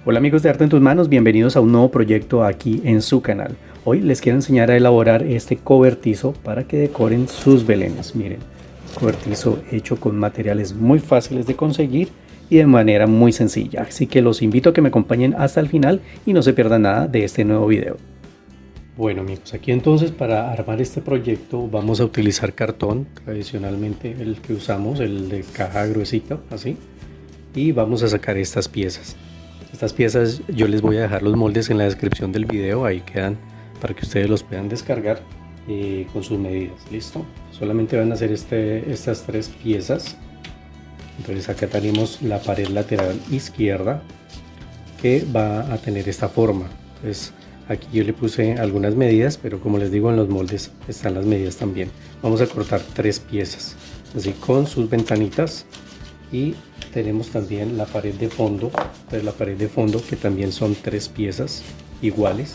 Hola amigos de Arte en tus manos, bienvenidos a un nuevo proyecto aquí en su canal. Hoy les quiero enseñar a elaborar este cobertizo para que decoren sus belenes. Miren, cobertizo hecho con materiales muy fáciles de conseguir y de manera muy sencilla. Así que los invito a que me acompañen hasta el final y no se pierdan nada de este nuevo video. Bueno amigos, aquí entonces para armar este proyecto vamos a utilizar cartón, tradicionalmente el que usamos, el de caja gruesita, así. Y vamos a sacar estas piezas. Estas piezas yo les voy a dejar los moldes en la descripción del video, ahí quedan para que ustedes los puedan descargar con sus medidas. Listo, solamente van a hacer estas tres piezas. Entonces acá tenemos la pared lateral izquierda que va a tener esta forma. Entonces aquí yo le puse algunas medidas, pero como les digo, en los moldes están las medidas también. Vamos a cortar tres piezas así con sus ventanitas. Y tenemos también la pared de fondo, pues la pared de fondo que también son tres piezas iguales.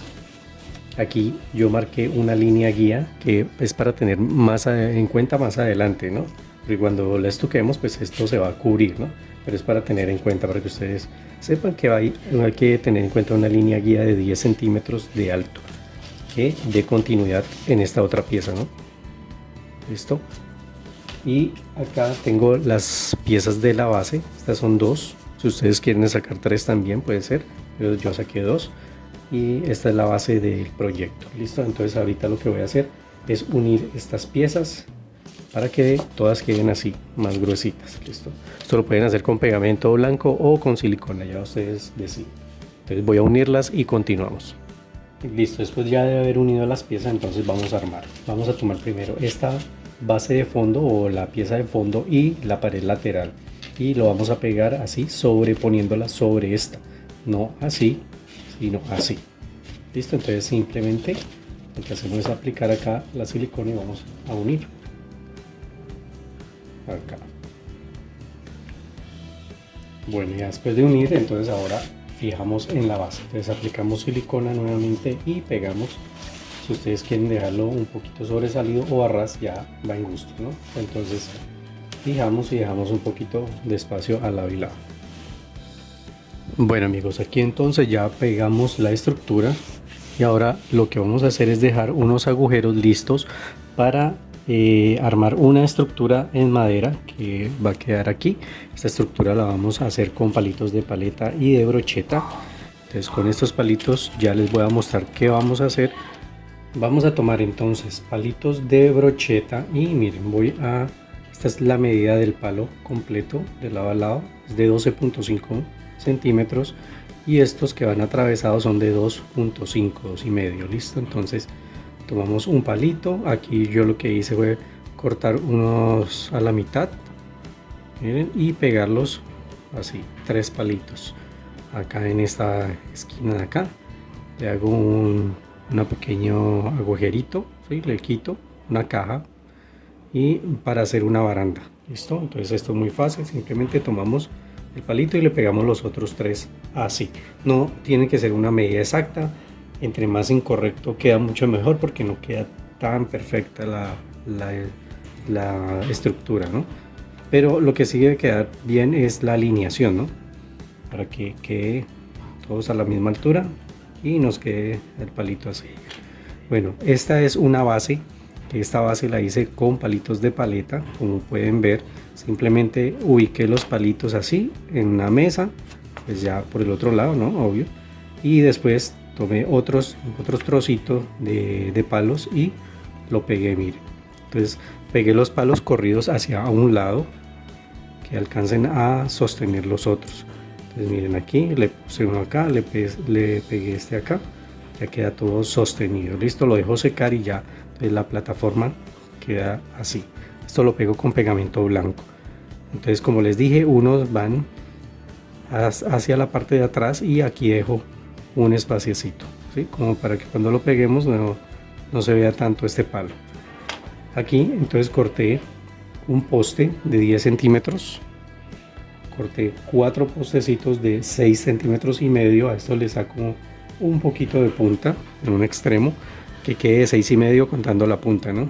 Aquí yo marqué una línea guía que es para tener más en cuenta más adelante, ¿no? Porque cuando la estuquemos pues esto se va a cubrir, ¿no? Pero es para tener en cuenta, para que ustedes sepan que hay que tener en cuenta una línea guía de 10 centímetros de alto que dé continuidad en esta otra pieza, ¿no? ¿Listo? Y acá tengo las piezas de la base, estas son dos, si ustedes quieren sacar tres también puede ser, pero yo saqué dos. Y esta es la base del proyecto, listo. Entonces ahorita lo que voy a hacer es unir estas piezas para que todas queden así, más gruesitas, listo. Esto lo pueden hacer con pegamento blanco o con silicona, ya ustedes deciden. Entonces voy a unirlas y continuamos. Listo, después ya de haber unido las piezas, entonces vamos a armar. Vamos a tomar primero esta base de fondo o la pieza de fondo y la pared lateral y lo vamos a pegar así, sobreponiéndola sobre esta, no así, sino así. Listo, entonces simplemente lo que hacemos es aplicar acá la silicona y vamos a unir acá. Bueno, ya después de unir, entonces ahora fijamos en la base. Entonces aplicamos silicona nuevamente y pegamos. Si ustedes quieren dejarlo un poquito sobresalido o a ras, ya va en gusto, ¿no? Entonces fijamos y dejamos un poquito de espacio al lado y lado. Bueno amigos, aquí entonces ya pegamos la estructura y ahora lo que vamos a hacer es dejar unos agujeros listos para armar una estructura en madera que va a quedar aquí. Esta estructura la vamos a hacer con palitos de paleta y de brocheta. Entonces con estos palitos ya les voy a mostrar qué vamos a hacer. Vamos a tomar entonces palitos de brocheta y miren, esta es la medida del palo completo de lado a lado, es de 12.5 centímetros y estos que van atravesados son de 2.5, 2,5, listo. Entonces tomamos un palito, aquí yo lo que hice fue cortar unos a la mitad, miren, y pegarlos así, tres palitos acá en esta esquina de acá. Le hago un pequeño agujerito, ¿sí? Le quito una caja y para hacer una baranda, listo. Entonces esto es muy fácil, simplemente tomamos el palito y le pegamos los otros tres así. No tiene que ser una medida exacta, entre más incorrecto queda mucho mejor porque no queda tan perfecta la estructura, ¿no? Pero lo que sí debe quedar bien es la alineación, ¿no? Para que quede todos a la misma altura y nos quede el palito así. Bueno, esta es una base, que esta base la hice con palitos de paleta, como pueden ver. Simplemente ubiqué los palitos así en una mesa, pues ya por el otro lado, ¿no? Obvio. Y después tomé otros trocitos de palos y lo pegué, miren. Entonces pegué los palos corridos hacia un lado que alcancen a sostener los otros. Entonces miren, aquí le puse uno acá, le pegué este acá, ya queda todo sostenido. Listo, lo dejo secar y ya. Entonces la plataforma queda así. Esto lo pego con pegamento blanco. Entonces, como les dije, unos van hacia la parte de atrás y aquí dejo un espaciecito, ¿sí? Como para que cuando lo peguemos no se vea tanto este palo. Aquí entonces corté un poste de 10 centímetros. Corté 4 postecitos de 6 centímetros y medio. A esto le saco un poquito de punta en un extremo, que quede 6,5 contando la punta, ¿no?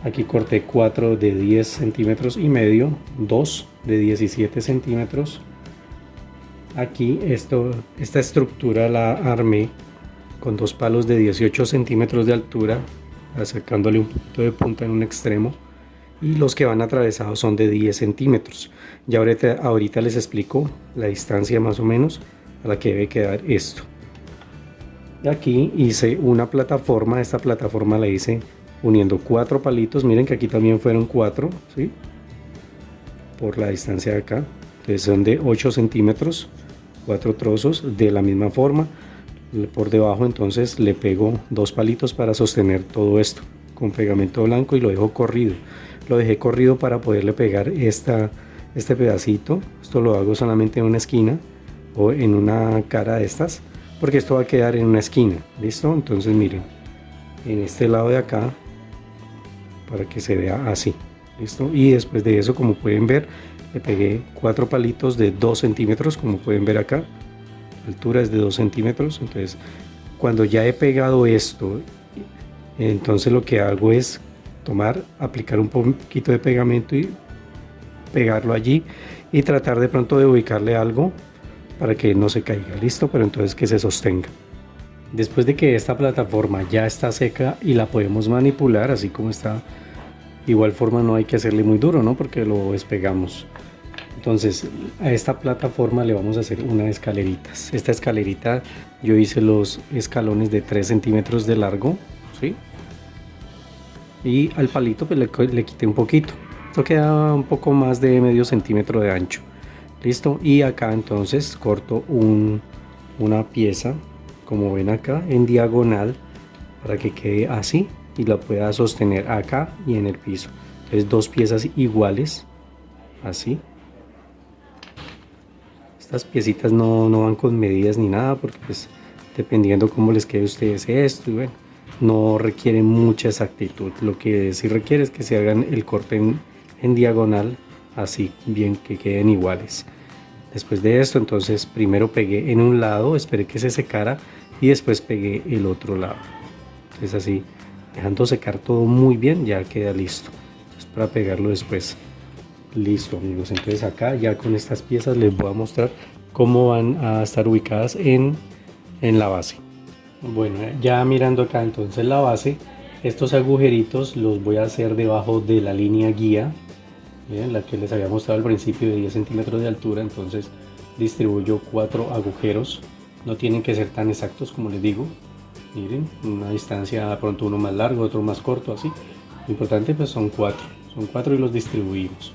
Aquí corté 4 de 10 centímetros y medio, 2 de 17 centímetros Aquí esta estructura la armé con dos palos de 18 centímetros de altura, acercándole un punto de punta en un extremo, y los que van atravesados son de 10 centímetros. Ya ahorita les explico la distancia más o menos a la que debe quedar esto. Aquí hice una plataforma, esta plataforma la hice uniendo 4 palitos, miren que aquí también fueron 4, ¿sí? Por la distancia de acá, entonces son de 8 centímetros, 4 trozos de la misma forma. Por debajo entonces le pego 2 palitos para sostener todo esto con pegamento blanco y lo dejo corrido. Lo dejé corrido para poderle pegar este pedacito. Esto lo hago solamente en una esquina o en una cara de estas, porque esto va a quedar en una esquina, ¿listo? Entonces miren, en este lado de acá, para que se vea así, ¿listo? Y después de eso, como pueden ver, le pegué 4 palitos de 2 centímetros, como pueden ver acá. La altura es de 2 centímetros. Entonces, cuando ya he pegado esto, entonces lo que hago es aplicar un poquito de pegamento y pegarlo allí y tratar de pronto de ubicarle algo para que no se caiga, listo, pero entonces que se sostenga. Después de que esta plataforma ya está seca y la podemos manipular así como está, igual forma no hay que hacerle muy duro, ¿no? Porque lo despegamos. Entonces a esta plataforma le vamos a hacer unas escaleritas. Esta escalerita yo hice los escalones de 3 centímetros de largo, ¿sí? Y al palito pues le quité un poquito. Esto queda un poco más de medio centímetro de ancho. Listo. Y acá entonces corto una pieza, como ven acá, en diagonal, para que quede así y la pueda sostener acá y en el piso. Entonces 2 piezas iguales, así. Estas piecitas no van con medidas ni nada, porque pues dependiendo cómo les quede a ustedes esto, y bueno, no requiere mucha exactitud. Lo que sí requiere es que se hagan el corte en diagonal, así bien que queden iguales. Después de esto, entonces primero pegué en un lado, esperé que se secara y después pegué el otro lado. Entonces así, dejando secar todo muy bien, ya queda listo. Entonces para pegarlo después. Listo, amigos, entonces acá ya con estas piezas les voy a mostrar cómo van a estar ubicadas en la base. Bueno, ya mirando acá entonces la base, estos agujeritos los voy a hacer debajo de la línea guía, ¿bien? La que les había mostrado al principio de 10 centímetros de altura. Entonces distribuyo 4 agujeros, no tienen que ser tan exactos como les digo, miren, una distancia de pronto uno más largo, otro más corto, así. Lo importante pues son 4 y los distribuimos.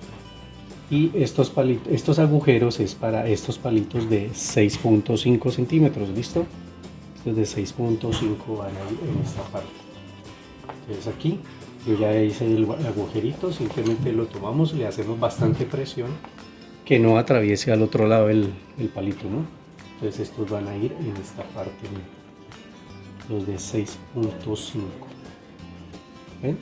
Y estos agujeros es para estos palitos de 6.5 centímetros, ¿listo? Estos de 6.5 van a ir en esta parte. Entonces aquí yo ya hice el agujerito, simplemente lo tomamos, le hacemos bastante presión, que no atraviese al otro lado el palito, ¿no? Entonces estos van a ir en esta parte, los de 6.5. ¿Ven?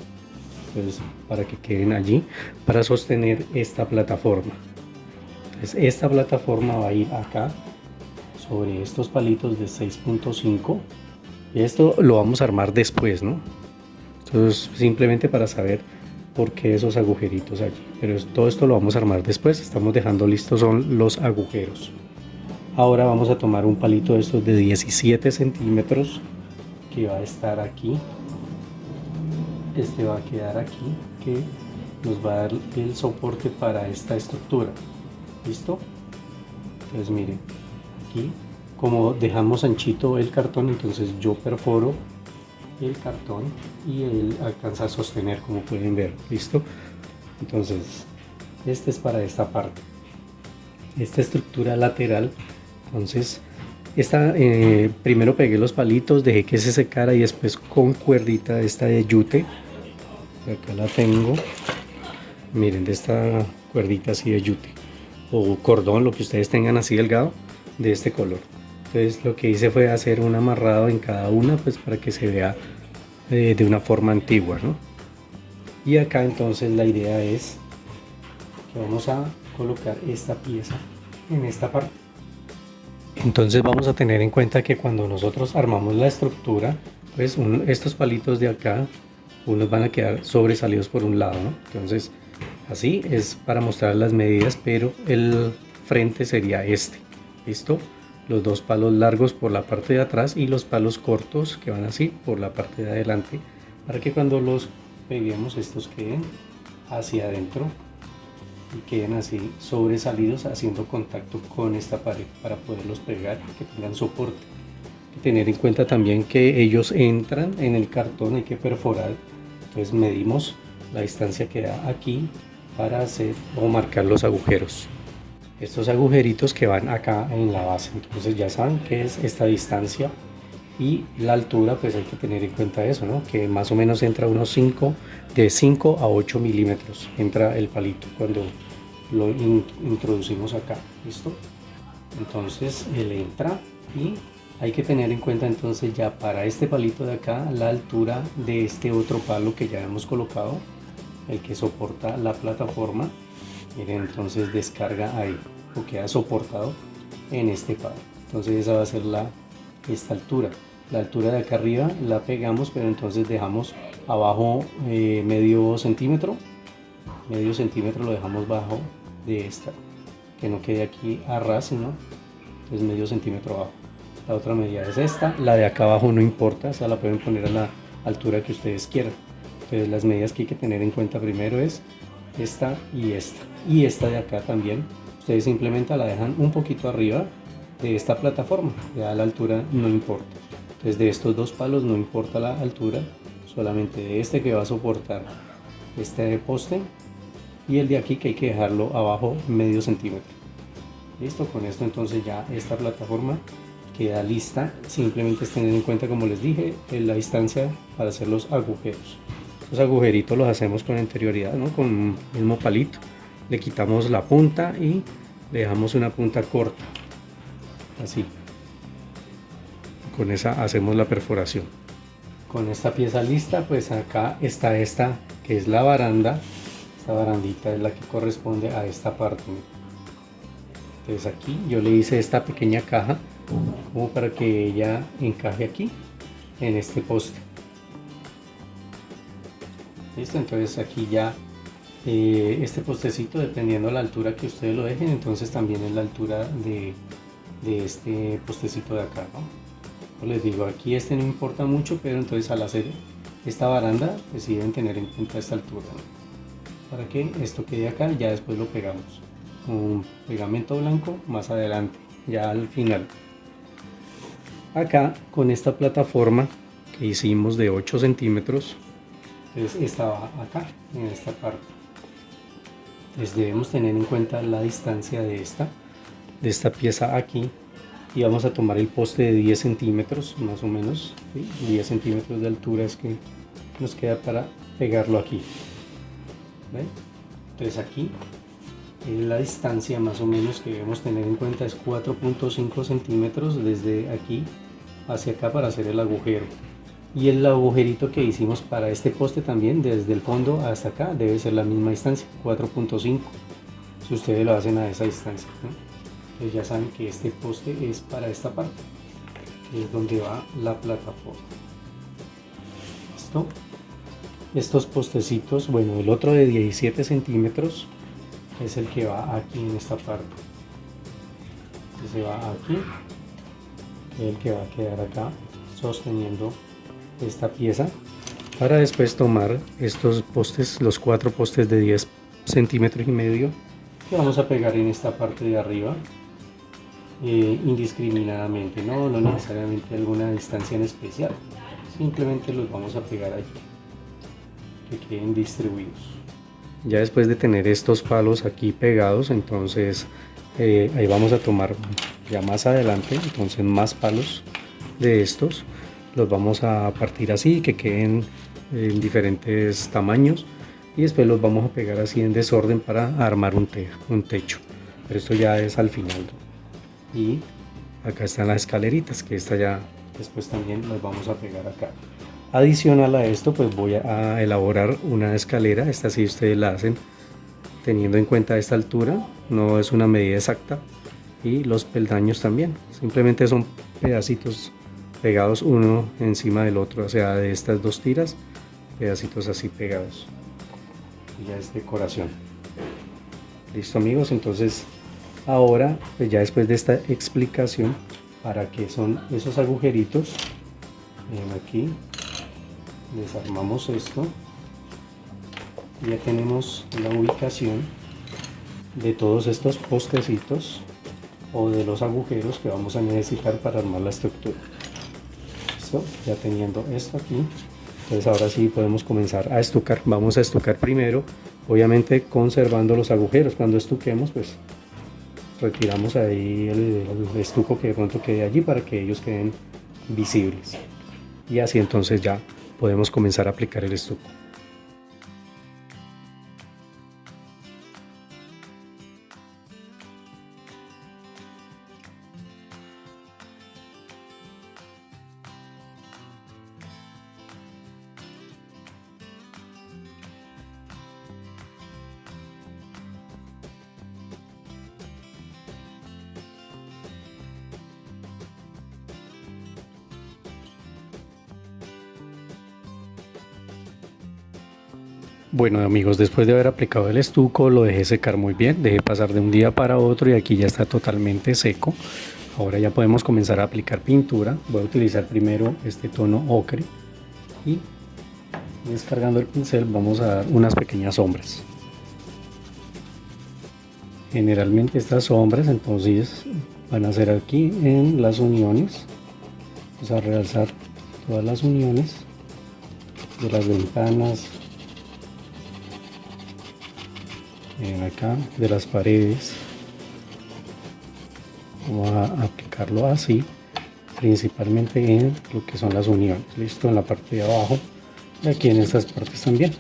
Entonces, para que queden allí para sostener esta plataforma. Entonces esta plataforma va a ir acá sobre estos palitos de 6.5 y esto lo vamos a armar después, ¿no? Esto es simplemente para saber por qué esos agujeritos allí, pero todo esto lo vamos a armar después. Estamos dejando listos son los agujeros. Ahora vamos a tomar un palito de estos de 17 centímetros que va a estar aquí. Este va a quedar aquí, que nos va a dar el soporte para esta estructura. ¿Listo? Entonces miren, aquí como dejamos anchito el cartón, entonces yo perforo el cartón y él alcanza a sostener, como pueden ver. ¿Listo? Entonces este es para esta parte, esta estructura lateral. Entonces primero pegué los palitos, dejé que se secara y después con cuerdita esta de yute, acá la tengo, miren, de esta cuerdita así de yute o cordón, lo que ustedes tengan así delgado, de este color. Entonces lo que hice fue hacer un amarrado en cada una, pues para que se vea de una forma antigua, ¿no? Y acá entonces la idea es que vamos a colocar esta pieza en esta parte. Entonces vamos a tener en cuenta que cuando nosotros armamos la estructura, pues estos palitos de acá, unos van a quedar sobresalidos por un lado, ¿no? Entonces así es para mostrar las medidas, pero el frente sería este. ¿Listo? Los dos palos largos por la parte de atrás y los palos cortos que van así por la parte de adelante, para que cuando los peguemos estos queden hacia adentro y queden así sobresalidos haciendo contacto con esta pared para poderlos pegar y que tengan soporte. Hay que tener en cuenta también que ellos entran en el cartón, hay que perforar, entonces medimos la distancia que da aquí para hacer o marcar los agujeros. Estos agujeritos que van acá en la base, entonces ya saben que es esta distancia y la altura, pues hay que tener en cuenta eso, ¿no? Que más o menos entra unos 5, de 5 a 8 milímetros entra el palito cuando lo introducimos acá. ¿Listo? Entonces él entra y hay que tener en cuenta entonces ya para este palito de acá la altura de este otro palo que ya hemos colocado, el que soporta la plataforma. Miren, entonces descarga ahí o queda soportado en este palo. Entonces esa va a ser esta altura. La altura de acá arriba la pegamos, pero entonces dejamos abajo medio centímetro lo dejamos bajo de esta, que no quede aquí a ras, sino es medio centímetro abajo. La otra medida es esta, la de acá abajo no importa, esa la pueden poner a la altura que ustedes quieran. Entonces las medidas que hay que tener en cuenta primero es esta y esta de acá también. Ustedes simplemente la dejan un poquito arriba de esta plataforma, ya la altura no importa. Entonces de estos dos palos no importa la altura, solamente de este que va a soportar este poste y el de aquí que hay que dejarlo abajo medio centímetro. Listo, con esto entonces ya esta plataforma queda lista. Simplemente es tener en cuenta, como les dije, la distancia para hacer los agujeros. Los agujeritos los hacemos con anterioridad, ¿no? Con un mismo palito. Le quitamos la punta y le dejamos una punta corta, así. Con esa hacemos la perforación. Con esta pieza lista, pues acá está esta que es la baranda. Esta barandita es la que corresponde a esta parte. Entonces aquí yo le hice esta pequeña caja como para que ella encaje aquí en este poste. Listo, entonces aquí ya este postecito, dependiendo de la altura que ustedes lo dejen, entonces también es la altura de este postecito de acá, ¿no? Como les digo, aquí este no importa mucho, pero entonces al hacer esta baranda pues sí deben tener en cuenta esta altura, ¿no? Para que esto quede acá, ya después lo pegamos con pegamento blanco más adelante, ya al final. Acá con esta plataforma que hicimos de 8 centímetros, entonces esta va acá en esta parte. Entonces debemos tener en cuenta la distancia de esta pieza aquí y vamos a tomar el poste de 10 centímetros más o menos, ¿sí? 10 centímetros de altura es que nos queda para pegarlo aquí. ¿Ven? Entonces aquí la distancia más o menos que debemos tener en cuenta es 4.5 centímetros desde aquí hacia acá para hacer el agujero. Y el agujerito que hicimos para este poste también, desde el fondo hasta acá, debe ser la misma distancia, 4.5, si ustedes lo hacen a esa distancia, ¿no? Entonces ya saben que este poste es para esta parte, que es donde va la plataforma. ¿Listo? Estos postecitos, bueno, el otro de 17 centímetros es el que va aquí en esta parte. Ese va aquí, el que va a quedar acá sosteniendo esta pieza, para después tomar estos postes, los 4 postes de 10 centímetros y medio que vamos a pegar en esta parte de arriba indiscriminadamente, no necesariamente alguna distancia en especial, simplemente los vamos a pegar allí, que queden distribuidos. Ya después de tener estos palos aquí pegados, entonces ahí vamos a tomar ya más adelante, entonces más palos de estos, los vamos a partir así, que queden en diferentes tamaños, y después los vamos a pegar así en desorden para armar un techo, pero esto ya es al final. Y acá están las escaleritas, que esta ya después también las vamos a pegar acá. Adicional a esto, pues voy a elaborar una escalera. Esta sí ustedes la hacen teniendo en cuenta esta altura, no es una medida exacta, y los peldaños también, simplemente son pedacitos pegados uno encima del otro, o sea, de estas dos tiras, pedacitos así pegados. Y ya es decoración. Listo, amigos, entonces Ahora, pues ya después de esta explicación, para qué son esos agujeritos, aquí desarmamos esto. Ya tenemos la ubicación de todos estos postecitos o de los agujeros que vamos a necesitar para armar la estructura. Listo, ya teniendo esto aquí, entonces ahora sí podemos comenzar a estucar. Vamos a estucar primero, obviamente conservando los agujeros. Cuando estuquemos, pues retiramos ahí el estuco que de pronto quede allí para que ellos queden visibles, y así entonces ya podemos comenzar a aplicar el estuco. Bueno amigos, después de haber aplicado el estuco lo dejé secar muy bien, dejé pasar de un día para otro y aquí ya está totalmente seco. Ahora ya podemos comenzar a aplicar pintura. Voy a utilizar primero este tono ocre y descargando el pincel vamos a dar unas pequeñas sombras. Generalmente estas sombras entonces van a ser aquí en las uniones. Vamos a realzar todas las uniones de las ventanas, acá de las paredes. Vamos a aplicarlo así, principalmente en lo que son las uniones. Listo, en la parte de abajo y aquí en estas partes también.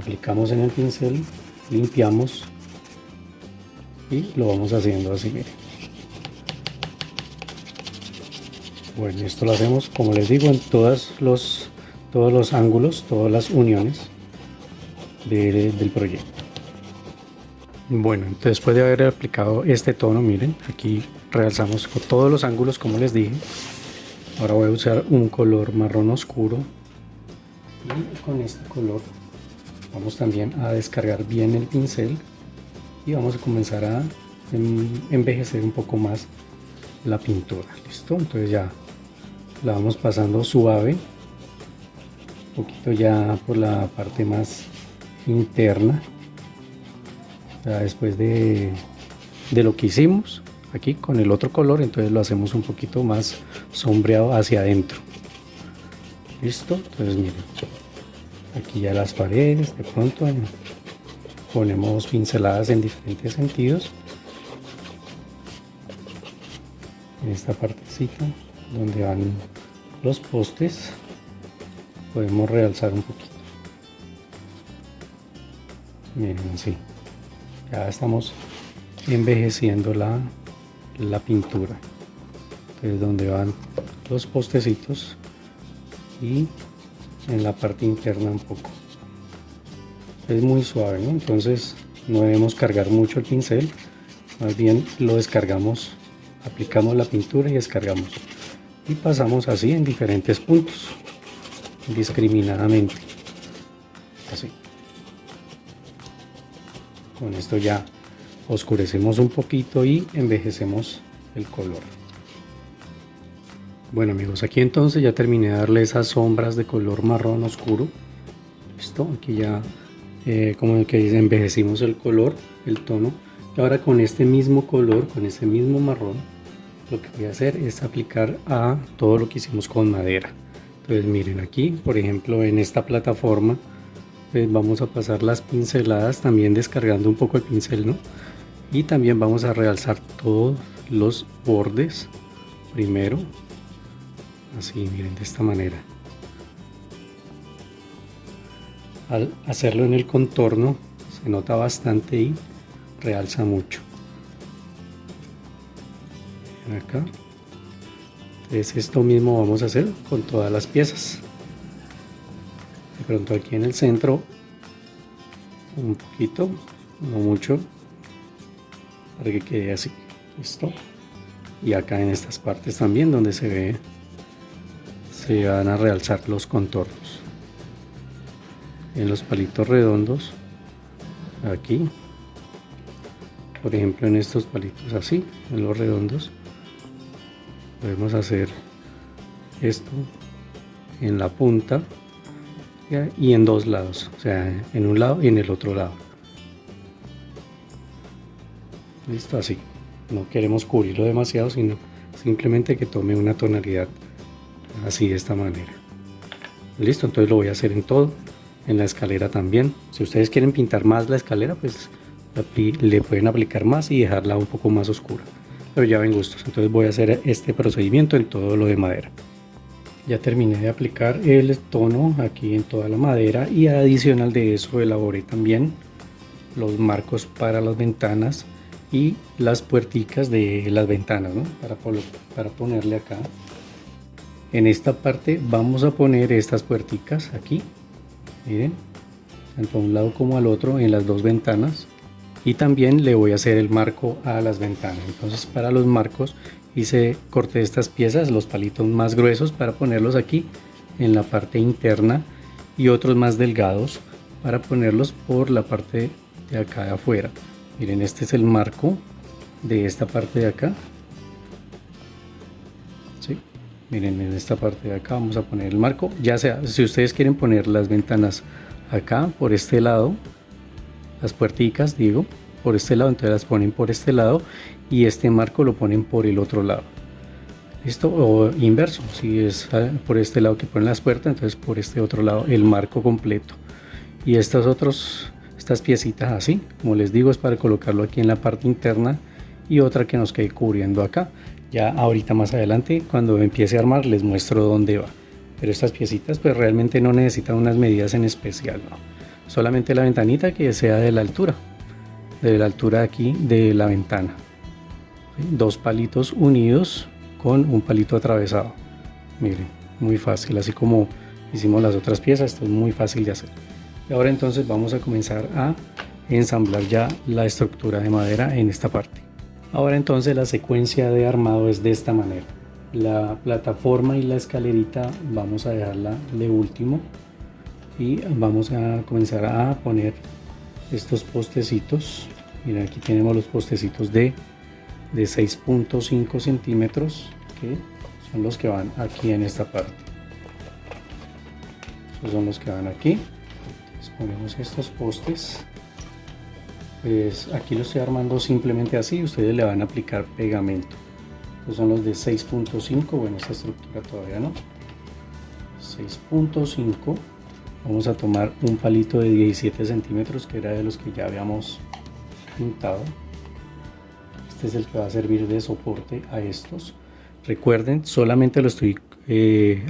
Aplicamos en el pincel, limpiamos y lo vamos haciendo así, miren. Bueno, esto lo hacemos, como les digo, en todos los ángulos, todas las uniones del proyecto. Bueno, después de haber aplicado este tono, miren, aquí realzamos con todos los ángulos como les dije. Ahora voy a usar un color marrón oscuro y con este color vamos también a descargar bien el pincel y vamos a comenzar a envejecer un poco más la pintura. Listo, entonces ya la vamos pasando suave, un poquito ya por la parte más interna. Ya después de lo que hicimos aquí con el otro color, entonces lo hacemos un poquito más sombreado hacia adentro. Listo, entonces miren, aquí ya las paredes de pronto ponemos pinceladas en diferentes sentidos. En esta partecita donde van los postes podemos realzar un poquito. Miren así. Ya estamos envejeciendo la pintura. Entonces donde van los postecitos y en la parte interna un poco. Es muy suave, ¿no? Entonces no debemos cargar mucho el pincel, más bien lo descargamos, aplicamos la pintura y descargamos. Y pasamos así en diferentes puntos, indiscriminadamente. Así. Con esto ya oscurecemos un poquito y envejecemos el color. Bueno amigos, aquí entonces ya terminé de darle esas sombras de color marrón oscuro. Listo, aquí ya como que dice, envejecimos el color, el tono. Y ahora con este mismo color, con este mismo marrón, lo que voy a hacer es aplicar a todo lo que hicimos con madera. Entonces miren aquí, por ejemplo, en esta plataforma, pues vamos a pasar las pinceladas también descargando un poco el pincel, ¿no? Y también vamos a realzar todos los bordes primero, así miren, de esta manera. Al hacerlo en el contorno se nota bastante y realza mucho. Acá. Entonces esto mismo vamos a hacer con todas las piezas. De pronto aquí en el centro un poquito, no mucho, para que quede así. Listo. Y acá en estas partes también donde se van a realzar los contornos. En los palitos redondos, aquí por ejemplo en estos palitos así, en los redondos, podemos hacer esto en la punta y en dos lados, o sea, en un lado y en el otro lado. Listo, así. No queremos cubrirlo demasiado, sino simplemente que tome una tonalidad así, de esta manera. Listo, entonces lo voy a hacer en todo, en la escalera también. Si ustedes quieren pintar más la escalera, pues le pueden aplicar más y dejarla un poco más oscura, pero ya ven gustos. Entonces voy a hacer este procedimiento en todo lo de madera. Ya terminé de aplicar el tono aquí en toda la madera, y adicional de eso elaboré también los marcos para las ventanas y las puerticas de las ventanas, ¿no? para ponerle acá. En esta parte vamos a poner estas puerticas aquí, miren, tanto a un lado como al otro en las dos ventanas, y también le voy a hacer el marco a las ventanas. Entonces para los marcos corté estas piezas, los palitos más gruesos, para ponerlos aquí en la parte interna, y otros más delgados para ponerlos por la parte de acá de afuera. Miren, este es el marco de esta parte de acá. ¿Sí? Miren, en esta parte de acá vamos a poner el marco. Ya sea, si ustedes quieren poner las ventanas acá por este lado, las puerticas digo, por este lado, entonces las ponen por este lado, y este marco lo ponen por el otro lado. ¿Listo? O inverso, si es por este lado que ponen las puertas, entonces por este otro lado el marco completo. Y estas piecitas así, como les digo, es para colocarlo aquí en la parte interna, y otra que nos quede cubriendo acá. Ya ahorita más adelante, cuando empiece a armar, les muestro dónde va. Pero estas piecitas pues realmente no necesitan unas medidas en especial, ¿no? Solamente la ventanita que sea de la altura aquí de la ventana. ¿Sí? Dos palitos unidos con un palito atravesado. Miren, muy fácil, así como hicimos las otras piezas. Esto es muy fácil de hacer. Y ahora entonces vamos a comenzar a ensamblar ya la estructura de madera en esta parte. Ahora entonces la secuencia de armado es de esta manera. La plataforma y la escalerita vamos a dejarla de último, y vamos a comenzar a poner estos postecitos. Miren, aquí tenemos los postecitos de 6.5 centímetros, que son los que van aquí en esta parte. Estos son los que van aquí. Entonces ponemos estos postes. Pues aquí lo estoy armando simplemente así. Ustedes le van a aplicar pegamento. Estos son los de 6.5. bueno, esta estructura todavía no. 6.5. Vamos a tomar un palito de 17 centímetros, que era de los que ya habíamos pintado. Este es el que va a servir de soporte a estos. Recuerden, solamente lo estoy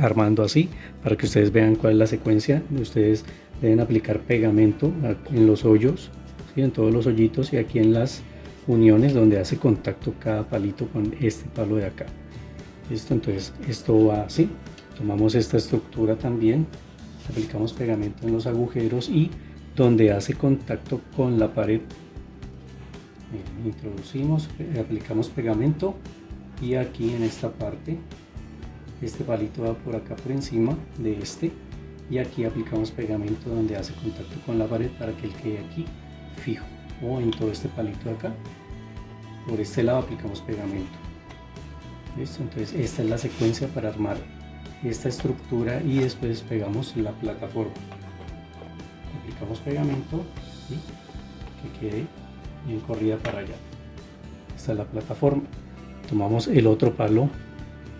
armando así para que ustedes vean cuál es la secuencia. Ustedes deben aplicar pegamento en los hoyos, ¿sí? En todos los hoyitos, y aquí en las uniones donde hace contacto cada palito con este palo de acá. ¿Listo? Entonces esto va así. Tomamos esta estructura también, aplicamos pegamento en los agujeros y donde hace contacto con la pared. Introducimos, aplicamos pegamento, y aquí en esta parte este palito va por acá por encima de este, y aquí aplicamos pegamento donde hace contacto con la pared para que él quede aquí fijo, o en todo este palito de acá. Por este lado aplicamos pegamento. ¿Listo? Entonces esta es la secuencia para armar esta estructura, y después pegamos la plataforma, aplicamos pegamento y que quede bien corrida para allá. Esta es la plataforma. Tomamos el otro palo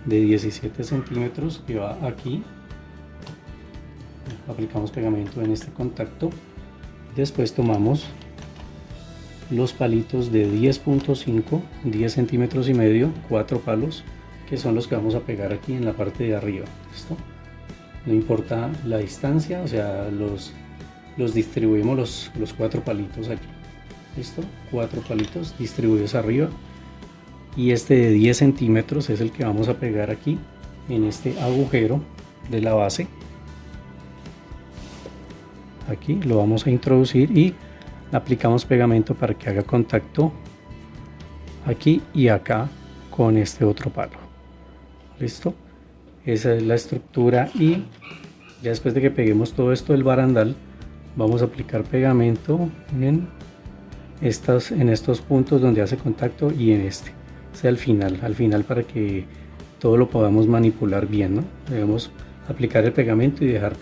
de 17 centímetros que va aquí, aplicamos pegamento en este contacto. Después tomamos los palitos de 10.5, 10 centímetros y medio, 4 palos, que son los que vamos a pegar aquí en la parte de arriba. ¿Listo? No importa la distancia, o sea, los distribuimos los 4 palitos aquí. ¿Listo? 4 palitos distribuidos arriba, y este de 10 centímetros es el que vamos a pegar aquí en este agujero de la base. Aquí lo vamos a introducir y aplicamos pegamento para que haga contacto aquí y acá con este otro palo. ¿Listo? Esa es la estructura, y ya después de que peguemos todo esto del barandal, vamos a aplicar pegamento en estos puntos donde hace contacto y en este. Sea al final para que todo lo podamos manipular bien, ¿no? Debemos aplicar el pegamento y dejar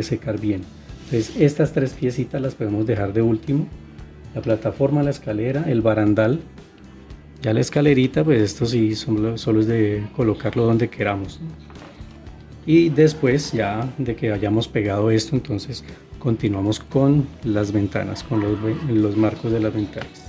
secar bien. Entonces estas tres piecitas las podemos dejar de último: la plataforma, la escalera, el barandal. Ya la escalerita, pues esto sí solo es de colocarlo donde queramos, ¿no? Y después ya de que hayamos pegado esto, entonces continuamos con las ventanas, con los marcos de las ventanas.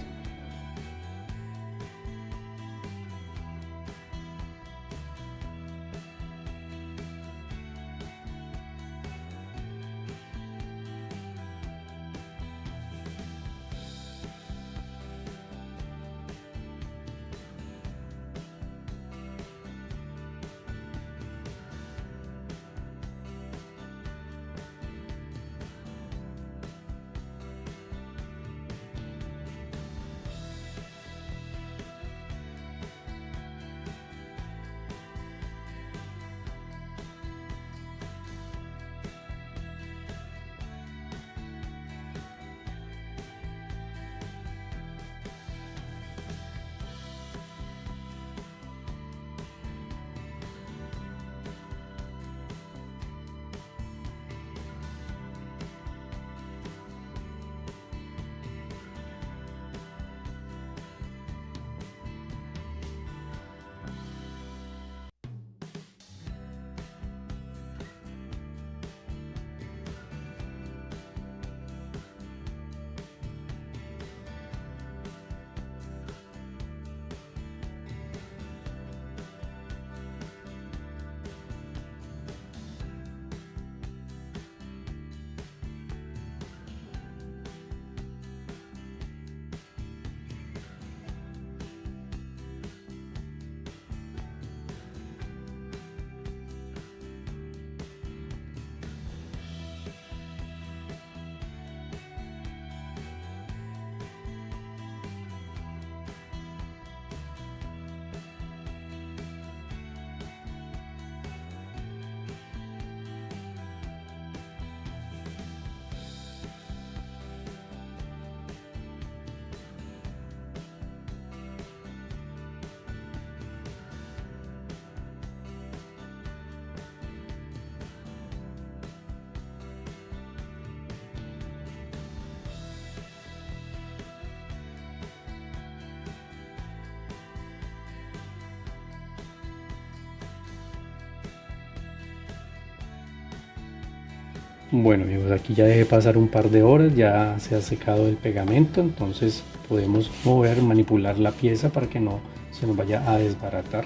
Bueno amigos, aquí ya dejé pasar un par de horas, ya se ha secado el pegamento, entonces podemos mover, manipular la pieza para que no se nos vaya a desbaratar.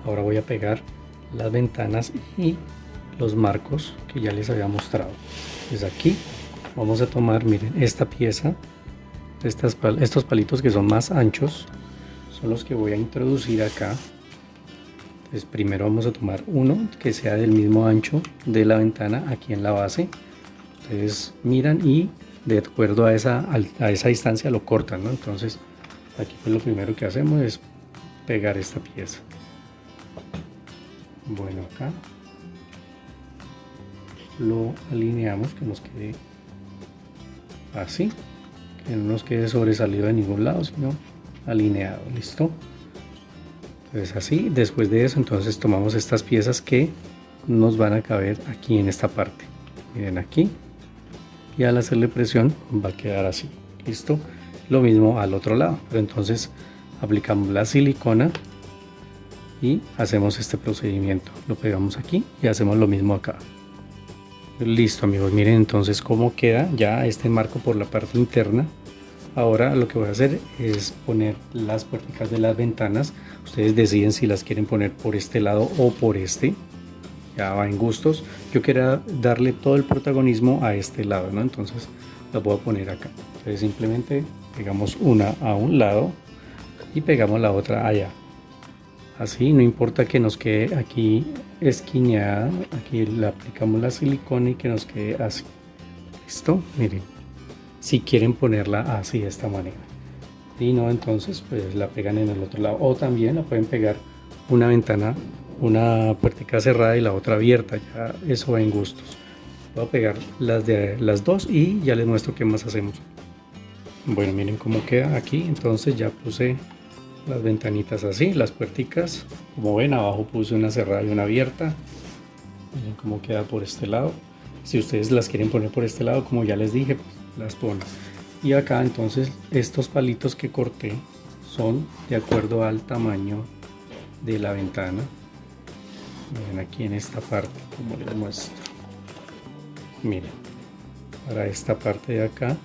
Ahora voy a pegar las ventanas y los marcos que ya les había mostrado. Pues aquí vamos a tomar, miren, esta pieza, estos palitos que son más anchos, son los que voy a introducir acá. Entonces primero vamos a tomar uno que sea del mismo ancho de la ventana aquí en la base. Ustedes miran y de acuerdo a esa distancia lo cortan, ¿no? Entonces aquí pues lo primero que hacemos es pegar esta pieza. Bueno, acá lo alineamos que nos quede así, que no nos quede sobresalido de ningún lado, sino alineado. Listo. Entonces así, después de eso entonces tomamos estas piezas que nos van a caber aquí en esta parte. Miren aquí, y al hacerle presión va a quedar así. Listo. Lo mismo al otro lado, pero entonces aplicamos la silicona y hacemos este procedimiento. Lo pegamos aquí y hacemos lo mismo acá. Listo amigos, miren entonces cómo queda ya este marco por la parte interna. Ahora lo que voy a hacer es poner las puerticas de las ventanas. Ustedes deciden si las quieren poner por este lado o por este. Ya va en gustos. Yo quería darle todo el protagonismo a este lado, ¿no? Entonces las voy a poner acá. Entonces simplemente pegamos una a un lado y pegamos la otra allá. Así, no importa que nos quede aquí esquineada. Aquí le aplicamos la silicona y que nos quede así. ¿Listo? Miren. Si quieren ponerla así de esta manera, y no, entonces pues la pegan en el otro lado, o también la pueden pegar una ventana, una puertica cerrada y la otra abierta. Ya eso va en gustos. Voy a pegar las dos y ya les muestro qué más hacemos. Bueno, miren cómo queda aquí. Entonces ya puse las ventanitas así, las puerticas. Como ven, abajo puse una cerrada y una abierta. Miren cómo queda por este lado. Si ustedes las quieren poner por este lado, como ya les dije, pues las ponen. Y acá entonces estos palitos que corté son de acuerdo al tamaño de la ventana. Miren aquí en esta parte, como les muestro. Miren, para esta parte de acá,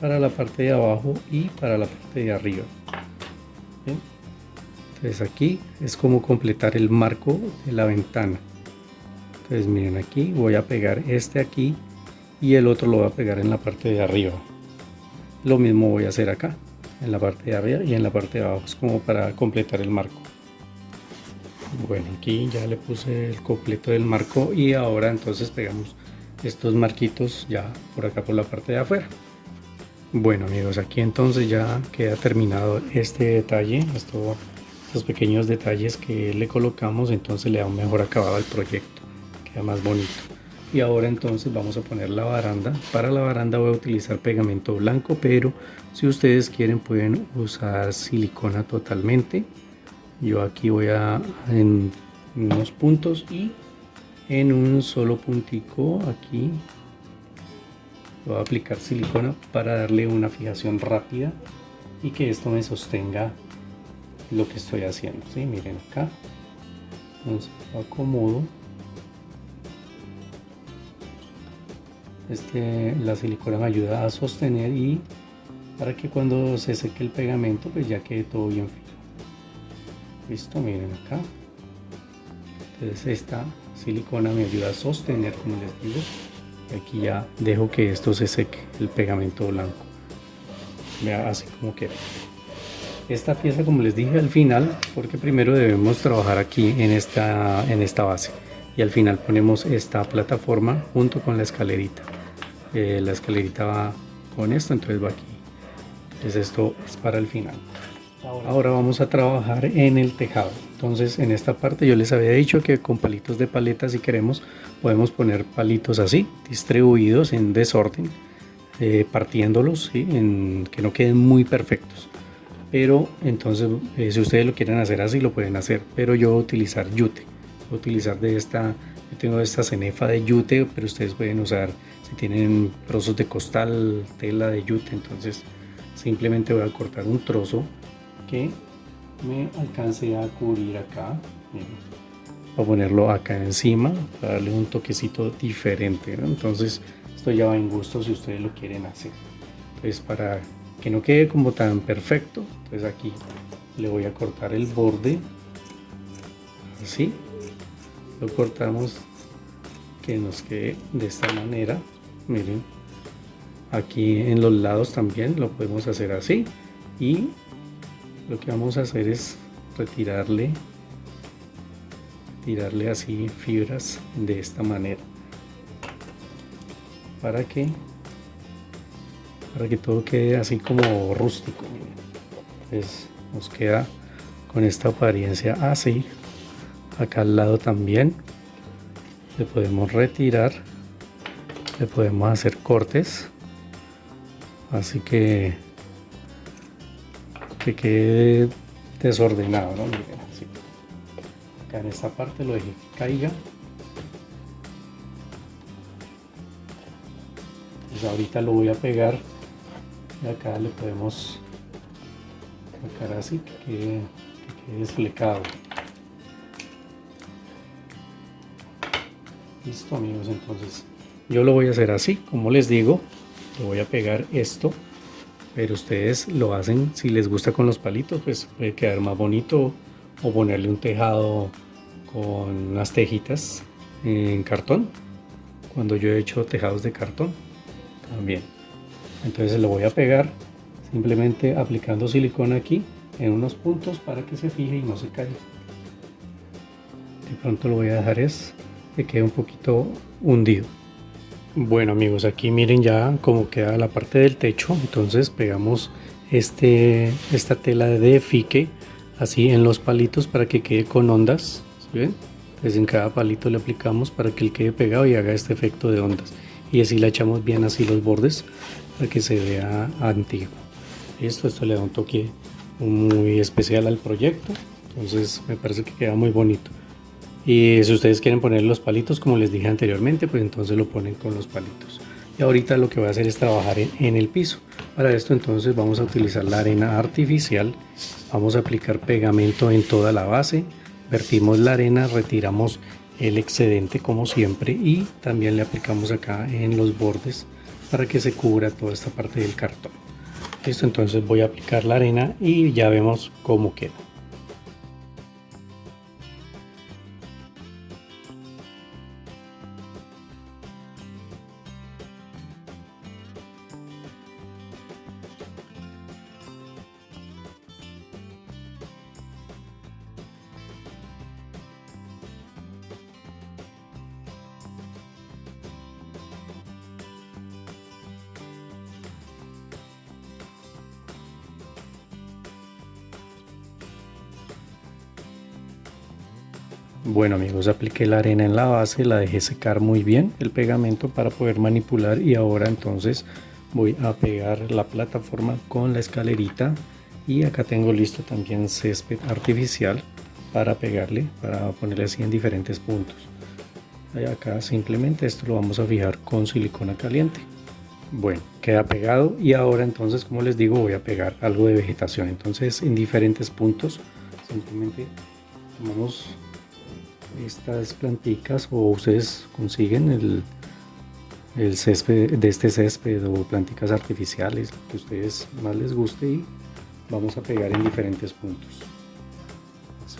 para la parte de abajo y para la parte de arriba. ¿Bien? Entonces aquí es como completar el marco de la ventana. Entonces miren, aquí voy a pegar este aquí y el otro lo voy a pegar en la parte de arriba. Lo mismo voy a hacer acá, en la parte de arriba y en la parte de abajo, es como para completar el marco. Bueno, aquí ya le puse el completo del marco y ahora entonces pegamos estos marquitos ya por acá por la parte de afuera. Bueno amigos, aquí entonces ya queda terminado este detalle, estos pequeños detalles que le colocamos, entonces le da un mejor acabado al proyecto, queda más bonito. Y ahora entonces vamos a poner la baranda. Para la baranda voy a utilizar pegamento blanco, pero si ustedes quieren pueden usar silicona totalmente. Yo aquí voy a en unos puntos y en un solo puntico aquí voy a aplicar silicona para darle una fijación rápida y que esto me sostenga lo que estoy haciendo. ¿Sí? Miren acá, entonces lo acomodo. La silicona me ayuda a sostener y para que cuando se seque el pegamento pues ya quede todo bien fijo. Listo, miren acá. Entonces esta silicona me ayuda a sostener, como les digo. Aquí ya dejo que esto se seque, el pegamento blanco. Vea así como queda. Esta pieza, como les dije, al final, porque primero debemos trabajar aquí en esta base. Y al final ponemos esta plataforma junto con la escalerita. La escalerita va con esto, entonces va aquí. Entonces esto es para el final. Ahora vamos a trabajar en el tejado. Entonces en esta parte yo les había dicho que con palitos de paleta, si queremos, podemos poner palitos así, distribuidos en desorden, partiéndolos, ¿sí? Que no queden muy perfectos. Pero entonces si ustedes lo quieren hacer así, lo pueden hacer. Pero yo voy a utilizar yute. Voy a utilizar yo tengo esta cenefa de yute, pero ustedes pueden usar, si tienen trozos de costal, tela de yute, entonces simplemente voy a cortar un trozo que me alcance a cubrir acá. Voy a ponerlo acá encima para darle un toquecito diferente, ¿no? Entonces esto ya va en gusto si ustedes lo quieren hacer. Entonces para que no quede como tan perfecto, entonces aquí le voy a cortar el borde así, lo cortamos que nos quede de esta manera. Miren, aquí en los lados también lo podemos hacer así y lo que vamos a hacer es tirarle así fibras de esta manera para que todo quede así como rústico. Entonces nos queda con esta apariencia así. Acá al lado también le podemos retirar, le podemos hacer cortes así que quede desordenado, ¿no? Miren, así. Acá en esta parte lo dejé que caiga. Pues ahorita lo voy a pegar y acá le podemos sacar así que quede desflecado. Listo amigos, entonces yo lo voy a hacer así, como les digo, le voy a pegar esto. Pero ustedes lo hacen, si les gusta con los palitos, pues puede quedar más bonito, o ponerle un tejado con unas tejitas en cartón, cuando yo he hecho tejados de cartón también. Entonces lo voy a pegar simplemente aplicando silicona aquí en unos puntos para que se fije y no se caiga. De pronto lo voy a dejar que quede un poquito hundido. Bueno amigos, aquí miren ya cómo queda la parte del techo. Entonces pegamos esta tela de fique así en los palitos para que quede con ondas, ¿sí ven? Entonces en cada palito le aplicamos para que él quede pegado y haga este efecto de ondas, y así la echamos bien así los bordes para que se vea antiguo. Esto le da un toque muy especial al proyecto, entonces me parece que queda muy bonito. Y si ustedes quieren poner los palitos como les dije anteriormente, pues entonces lo ponen con los palitos. Y ahorita lo que voy a hacer es trabajar en el piso. Para esto entonces vamos a utilizar la arena artificial, vamos a aplicar pegamento en toda la base, vertimos la arena, retiramos el excedente como siempre y también le aplicamos acá en los bordes para que se cubra toda esta parte del cartón. Listo, entonces voy a aplicar la arena y ya vemos cómo queda. Bueno amigos, apliqué la arena en la base, la dejé secar muy bien el pegamento para poder manipular y ahora entonces voy a pegar la plataforma con la escalerita y acá tengo listo también césped artificial para pegarle, para ponerle así en diferentes puntos. Y acá simplemente esto lo vamos a fijar con silicona caliente. Bueno, queda pegado y ahora entonces, como les digo, voy a pegar algo de vegetación. Entonces en diferentes puntos simplemente tomamos estas planticas o ustedes consiguen el césped de este césped o planticas artificiales que a ustedes más les guste y vamos a pegar en diferentes puntos. Así,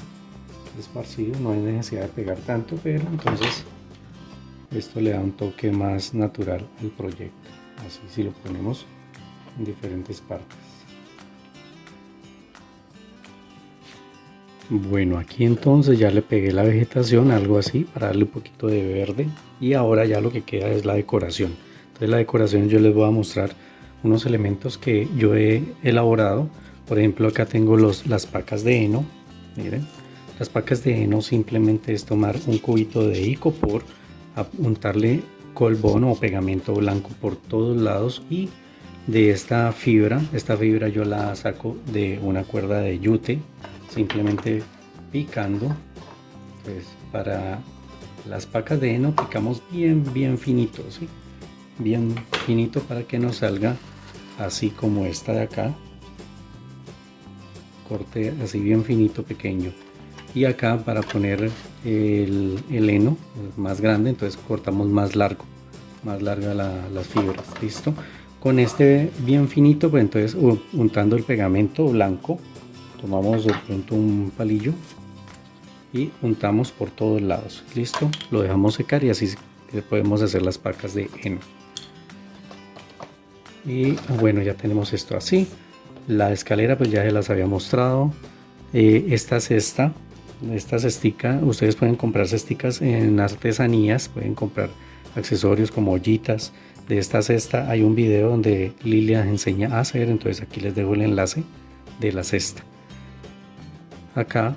esparcido, no hay necesidad de pegar tanto, pero entonces esto le da un toque más natural al proyecto. Así si lo ponemos en diferentes partes. Bueno, aquí entonces ya le pegué la vegetación, algo así, para darle un poquito de verde. Y ahora ya lo que queda es la decoración. Entonces la decoración yo les voy a mostrar unos elementos que yo he elaborado. Por ejemplo, acá tengo las pacas de heno. Miren, las pacas de heno simplemente es tomar un cubito de icopor, untarle colbón o pegamento blanco por todos lados y de esta fibra yo la saco de una cuerda de yute, simplemente picando. Pues para las pacas de heno picamos bien finito, ¿sí? Bien finito para que nos salga así como esta de acá, corte así bien finito, pequeño. Y acá para poner el heno más grande, entonces cortamos más larga las fibras. Listo, con este bien finito, pues entonces untando el pegamento blanco, tomamos de pronto un palillo y untamos por todos lados. Listo, lo dejamos secar y así podemos hacer las pacas de heno. Y bueno, ya tenemos esto así. La escalera pues ya se las había mostrado. Esta cestica, ustedes pueden comprar cesticas en artesanías, pueden comprar accesorios como ollitas. De esta cesta hay un video donde Lilia enseña a hacer, entonces aquí les dejo el enlace de la cesta. Acá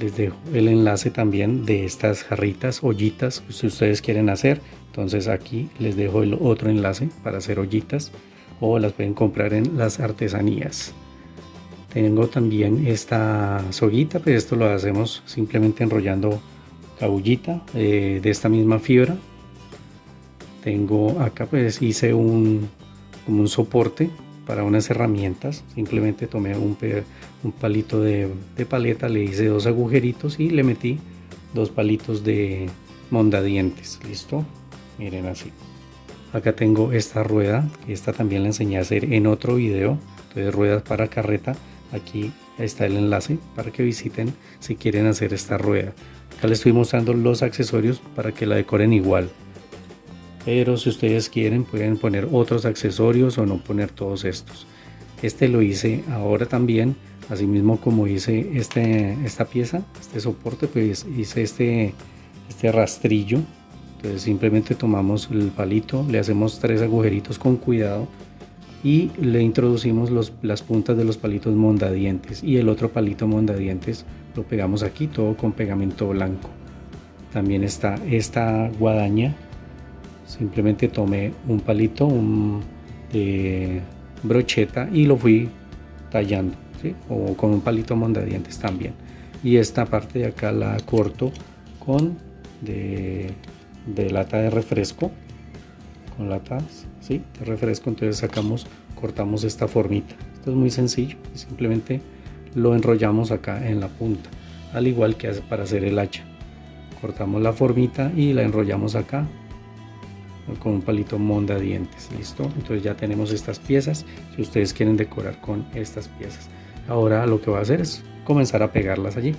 les dejo el enlace también de estas jarritas, ollitas, si ustedes quieren hacer. Entonces aquí les dejo el otro enlace para hacer ollitas o las pueden comprar en las artesanías. Tengo también esta soguita, pues esto lo hacemos simplemente enrollando cabullita de esta misma fibra. Tengo acá pues hice como un soporte para unas herramientas, simplemente tomé un palito de paleta, le hice dos agujeritos y le metí dos palitos de mondadientes. Listo, miren así. Acá tengo esta rueda, que esta también la enseñé a hacer en otro video, entonces ruedas para carreta. Aquí está el enlace para que visiten si quieren hacer esta rueda. Acá les estoy mostrando los accesorios para que la decoren igual, pero si ustedes quieren pueden poner otros accesorios o no poner todos estos. Este lo hice ahora también, así mismo como hice esta pieza, este soporte, pues hice este rastrillo. Entonces simplemente tomamos el palito, le hacemos 3 agujeritos con cuidado y le introducimos las puntas de los palitos mondadientes y el otro palito mondadientes lo pegamos aquí, todo con pegamento blanco. También está esta guadaña simplemente tomé un palito de brocheta y lo fui tallando, ¿sí? O con un palito mondadientes también. Y esta parte de acá la corto con de lata de refresco, con latas, ¿sí? De refresco. Entonces cortamos esta formita. Esto es muy sencillo, simplemente lo enrollamos acá en la punta, al igual que para hacer el hacha. Cortamos la formita y la enrollamos acá con un palito mondadientes. Listo, entonces ya tenemos estas piezas. Si ustedes quieren decorar con estas piezas, ahora lo que voy a hacer es comenzar a pegarlas allí.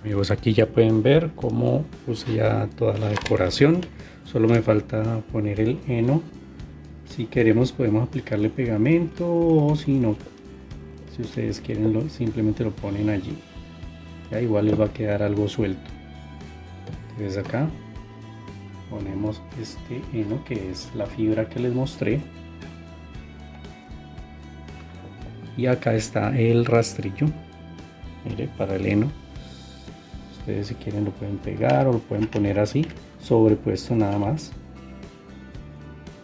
Amigos, aquí ya pueden ver cómo puse ya toda la decoración. Solo me falta poner el heno. Si queremos podemos aplicarle pegamento, o si no, si ustedes quieren simplemente lo ponen allí. Ya igual les va a quedar algo suelto. Entonces acá ponemos este heno, que es la fibra que les mostré. Y acá está el rastrillo, mire, para el heno. Ustedes si quieren lo pueden pegar o lo pueden poner así, sobrepuesto nada más.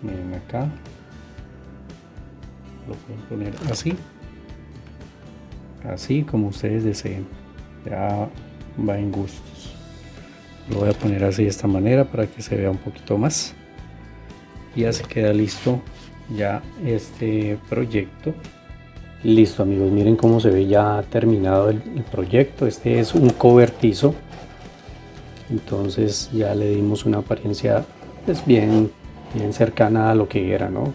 Miren acá, lo pueden poner así, así como ustedes deseen. Ya va en gustos. Lo voy a poner así de esta manera para que se vea un poquito más. Y ya se queda listo ya este proyecto. Listo amigos, miren cómo se ve ya terminado el proyecto. Este es un cobertizo, entonces ya le dimos una apariencia pues bien cercana a lo que era, ¿no?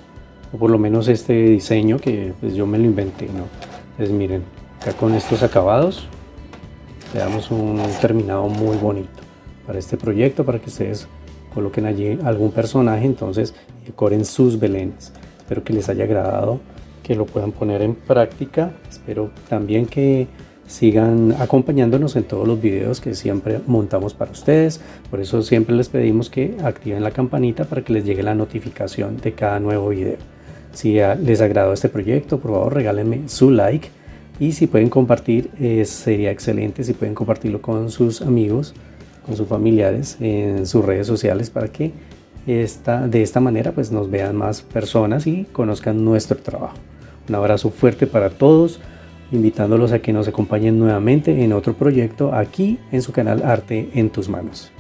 O por lo menos este diseño que pues yo me lo inventé, ¿no? Entonces miren, acá con estos acabados le damos un terminado muy bonito para este proyecto, para que ustedes coloquen allí algún personaje, entonces decoren sus belenes. Espero que les haya agradado, que lo puedan poner en práctica. Espero también que sigan acompañándonos en todos los videos que siempre montamos para ustedes. Por eso siempre les pedimos que activen la campanita para que les llegue la notificación de cada nuevo video. Si les agradó este proyecto, por favor regálenme su like, y si pueden compartir sería excelente. Si pueden compartirlo con sus amigos, con sus familiares en sus redes sociales, para que de esta manera pues nos vean más personas y conozcan nuestro trabajo. Un abrazo fuerte para todos, invitándolos a que nos acompañen nuevamente en otro proyecto aquí en su canal Arte en tus Manos.